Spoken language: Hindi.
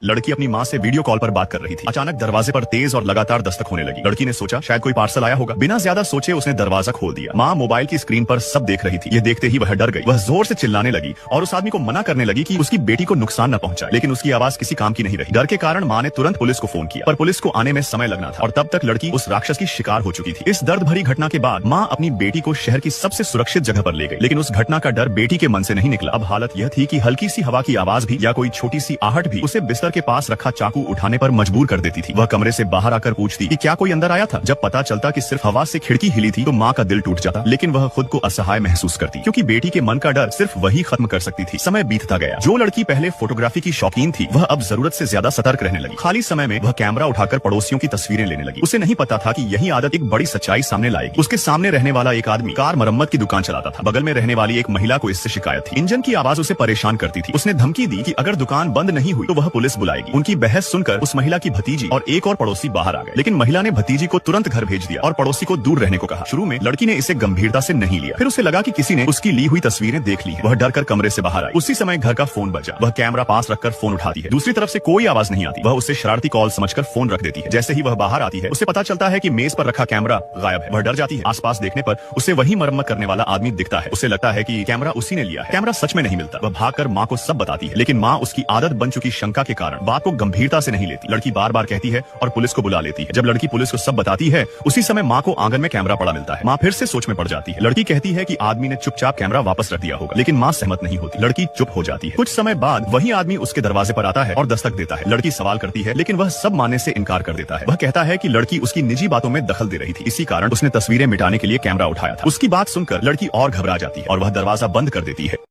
लड़की अपनी माँ से वीडियो कॉल पर बात कर रही थी। अचानक दरवाजे पर तेज और लगातार दस्तक होने लगी। लड़की ने सोचा शायद कोई पार्सल आया होगा। बिना ज्यादा सोचे उसने दरवाजा खोल दिया। माँ मोबाइल की स्क्रीन पर सब देख रही थी। ये देखते ही वह डर गई। वह जोर से चिल्लाने लगी और उस आदमी को मना करने लगी कि उसकी बेटी को नुकसान न पहुंचाए, लेकिन उसकी आवाज किसी काम की नहीं रही। डर के कारण माँ ने तुरंत पुलिस को फोन किया, पर पुलिस को आने में समय लगना था और तब तक लड़की उस राक्षस की शिकार हो चुकी थी। इस दर्द भरी घटना के बाद माँ अपनी बेटी को शहर की सबसे सुरक्षित जगह पर ले गई, लेकिन उस घटना का डर बेटी के मन से नहीं निकला। अब हालत यह थी कि हल्की सी हवा की आवाज भी या कोई छोटी सी आहट भी उसे बिस्तर के पास रखा चाकू उठाने पर मजबूर कर देती थी। वह कमरे से बाहर आकर पूछती कि क्या कोई अंदर आया था। जब पता चलता कि सिर्फ हवा से खिड़की हिली थी तो माँ का दिल टूट जाता, लेकिन वह खुद को असहाय महसूस करती क्योंकि बेटी के मन का डर सिर्फ वही खत्म कर सकती थी। समय बीतता गया। जो लड़की पहले फोटोग्राफी की शौकीन थी वह अब जरूरत से ज्यादा सतर्क रहने लगी। खाली समय में वह कैमरा उठाकर पड़ोसियों की तस्वीरें लेने लगी। उसे नहीं पता था कि यही आदत एक बड़ी सच्चाई सामने लाएगी। उसके सामने रहने वाला एक आदमी कार मरम्मत की दुकान चलाता था। बगल में रहने वाली एक महिला को इससे शिकायत थी। इंजन की आवाज उसे परेशान करती थी। उसने धमकी दी कि अगर दुकान बंद नहीं हुई तो वह पुलिस बुलाएगी। उनकी बहस सुनकर उस महिला की भतीजी और एक और पड़ोसी बाहर आ गए, लेकिन महिला ने भतीजी को तुरंत घर भेज दिया और पड़ोसी को दूर रहने को कहा। शुरू में लड़की ने इसे गंभीरता से नहीं लिया, फिर उसे लगा कि किसी ने उसकी ली हुई तस्वीरें देख ली हैं। वह डरकर कमरे से बाहर आई। उसी समय घर का फोन बजा। वह कैमरा पास रखकर फोन उठाती है। दूसरी तरफ से कोई आवाज नहीं आती। वह उसे शरारती कॉल समझकर फोन रख देती है। जैसे ही वह बाहर आती है उसे पता चलता है कि मेज पर रखा कैमरा गायब है। वह डर जाती है। आसपास देखने पर उसे वही मरम्मत करने वाला आदमी दिखता है। उसे लगता है कि कैमरा उसी ने लिया है। कैमरा सच में नहीं मिलता। वह भागकर माँ को सब बताती है, लेकिन माँ उसकी आदत बन चुकी शंका के कारण बात को गंभीरता से नहीं लेती। लड़की बार बार कहती है और पुलिस को बुला लेती है। जब लड़की पुलिस को सब बताती है उसी समय माँ को आंगन में कैमरा पड़ा मिलता है। माँ फिर से सोच में पड़ जाती है। लड़की कहती है कि आदमी ने चुपचाप कैमरा वापस रख दिया होगा, लेकिन माँ सहमत नहीं होती। लड़की चुप हो जाती है। कुछ समय बाद वही आदमी उसके दरवाजे पर आता है और दस्तक देता है। लड़की सवाल करती है, लेकिन वह सब मानने से इनकार कर देता है। वह कहता है कि लड़की उसकी निजी बातों में दखल दे रही थी, इसी कारण उसने तस्वीरें मिटाने के लिए कैमरा उठाया था। उसकी बात सुनकर लड़की और घबरा जाती है और वह दरवाजा बंद कर देती है।